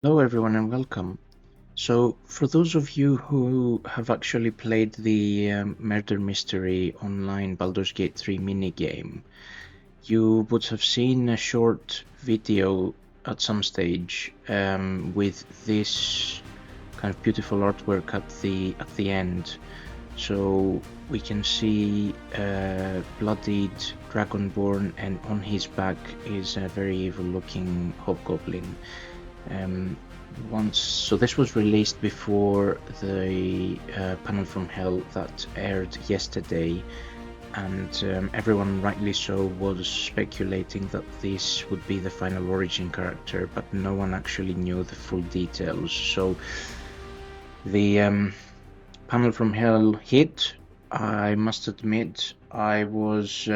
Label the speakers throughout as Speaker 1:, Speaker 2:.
Speaker 1: Hello, everyone, and welcome. So, for those of you who have actually played the Murder Mystery Online Baldur's Gate 3 minigame, you would have seen a short video at some stage with this kind of beautiful artwork at the end. So we can see a bloodied dragonborn, and on his back is a very evil-looking hobgoblin. So this was released before the panel from Hell that aired yesterday, and everyone, rightly so, was speculating that this would be the final origin character, but no one actually knew the full details. So the panel from Hell hit. I must admit, I was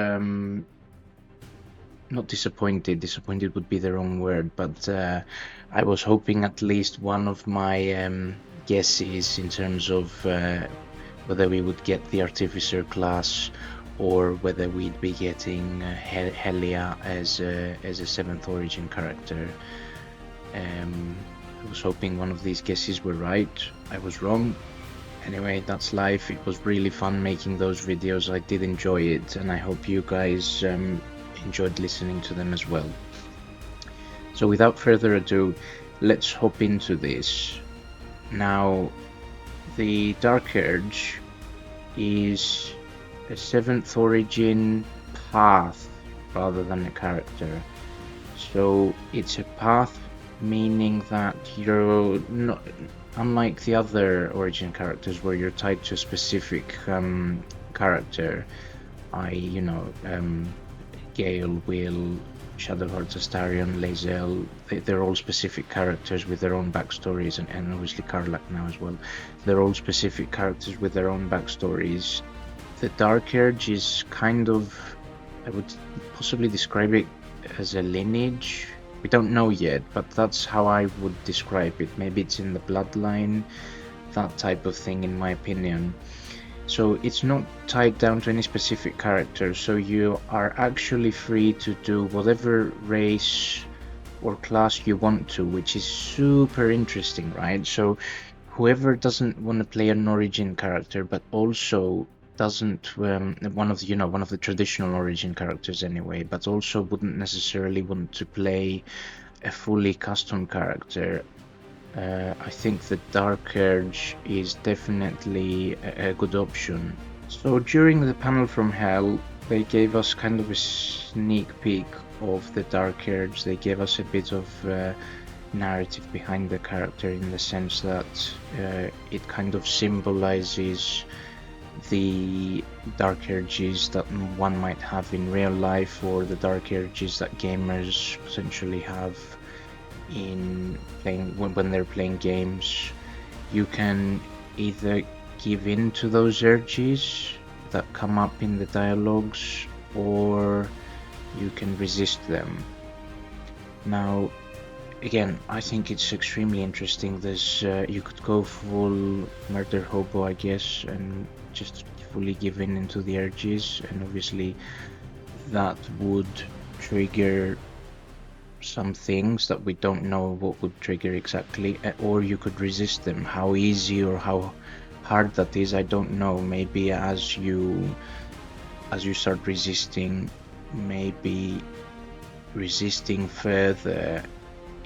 Speaker 1: not disappointed. Disappointed would be the wrong word, but I was hoping at least one of my guesses in terms of whether we would get the Artificer class or whether we'd be getting Helia as a seventh origin character. I was hoping one of these guesses were right. I was wrong. Anyway, that's life. It was really fun making those videos. I did enjoy it, and I hope you guys enjoyed listening to them as well. So without further ado, let's hop into this. Now, the Dark Urge is a seventh origin path rather than a character. So it's a path, meaning that you're not, unlike the other origin characters where you're tied to a specific character, Gale, Will, Shadowheart, Astarion, Lae'zel, they're all specific characters with their own backstories, and obviously Karlach now as well. They're all specific characters with their own backstories. The Dark Urge is kind of, I would possibly describe it as a lineage. We don't know yet, but that's how I would describe it. Maybe it's in the bloodline, that type of thing, in my opinion. So it's not tied down to any specific character, so you are actually free to do whatever race or class you want to, which is super interesting, right? So whoever doesn't want to play an origin character, but also doesn't one of the traditional origin characters anyway, but also wouldn't necessarily want to play a fully custom character, I think the Dark Urge is definitely a good option. So during the panel from Hell, they gave us kind of a sneak peek of the Dark Urge. They gave us a bit of narrative behind the character, in the sense that it kind of symbolizes the Dark Urges that one might have in real life, or the Dark Urges that gamers potentially have in playing when they're playing games. You can either give in to those urges that come up in the dialogues, or you can resist them. Now, again, I think it's extremely interesting. There's you could go full murder hobo, I guess, and just fully give in into the urges, and obviously that would trigger some things that we don't know what would trigger exactly, or you could resist them. How easy or how hard that is, I don't know. Maybe as you start resisting, maybe resisting further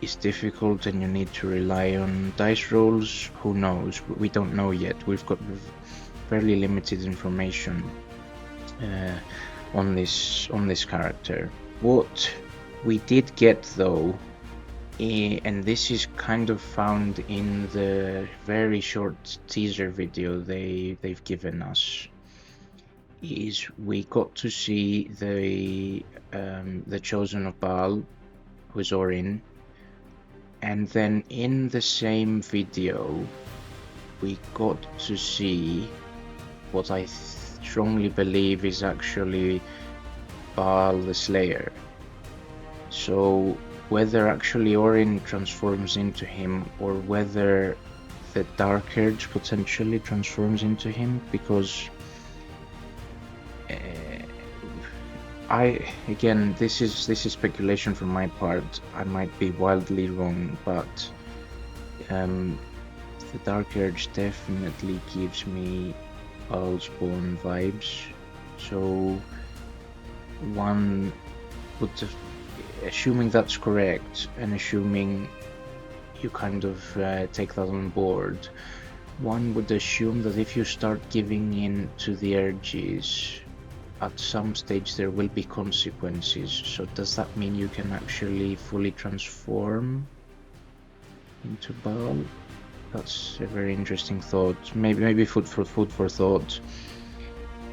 Speaker 1: is difficult and you need to rely on dice rolls. Who knows? We don't know yet. We've got fairly limited information on this character. What we did get, though, and this is kind of found in the very short teaser video they've given us, is we got to see the Chosen of Baal, who's Orin, and then in the same video we got to see what I strongly believe is actually Baal the Slayer. So whether actually Orin transforms into him, or whether the Dark Urge potentially transforms into him, because again, this is speculation from my part. I might be wildly wrong, but The Dark Urge definitely gives me Bhaalspawn vibes. So one would, assuming that's correct, and assuming you kind of take that on board, one would assume that if you start giving in to the urges, at some stage there will be consequences. So does that mean you can actually fully transform into Baal? That's a very interesting thought. Maybe food for thought.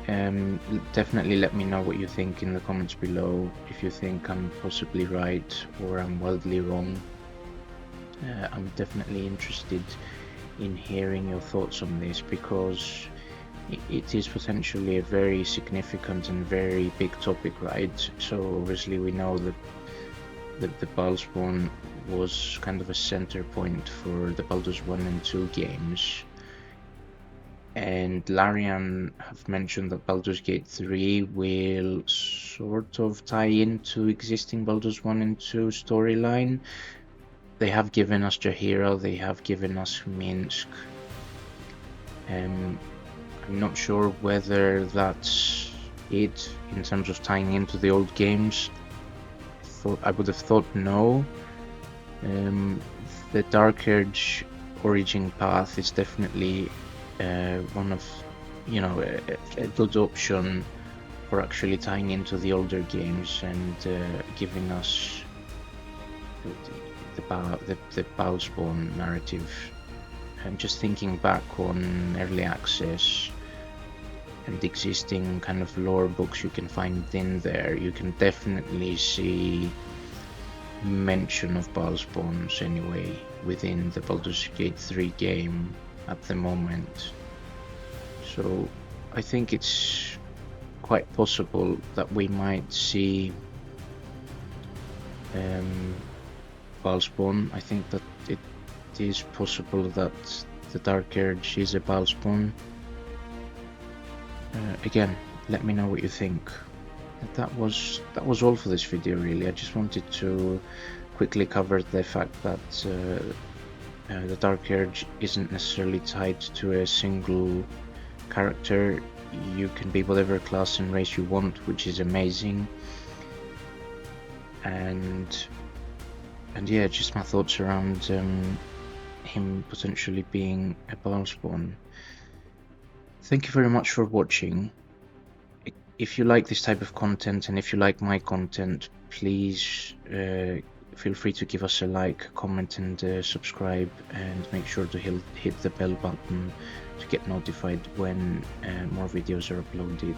Speaker 1: Definitely let me know what you think in the comments below. If you think I'm possibly right or I'm wildly wrong. I'm definitely interested in hearing your thoughts on this, because it is potentially a very significant and very big topic, right? So obviously we know that the Bhaalspawn was kind of a center point for the Baldur's 1 and 2 games. And Larian have mentioned that Baldur's Gate 3 will sort of tie into existing Baldur's 1 and 2 storyline. They have given us Jaheira, they have given us Minsk. I'm not sure whether that's it in terms of tying into the old games. I would have thought no. The Dark Urge origin path is definitely one of, a good option for actually tying into the older games and giving us the Bhaalspawn narrative. I'm just thinking back on early access and existing kind of lore books you can find in there. You can definitely see mention of Bhaalspawns anyway within the Baldur's Gate 3 game at the moment. So I think it's quite possible that we might see Bhaalspawn. I think that it is possible that the Dark Urge is a Bhaalspawn. Again, let me know what you think. That was all for this video, really. I just wanted to quickly cover the fact that the Dark Urge isn't necessarily tied to a single character. You can be whatever class and race you want, which is amazing. And yeah, just my thoughts around him potentially being a Bhaalspawn. Thank you very much for watching. If you like this type of content, and if you like my content, please feel free to give us a like, comment and subscribe, and make sure to hit the bell button to get notified when more videos are uploaded.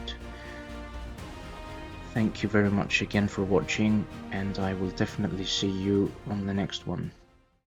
Speaker 1: Thank you very much again for watching, and I will definitely see you on the next one.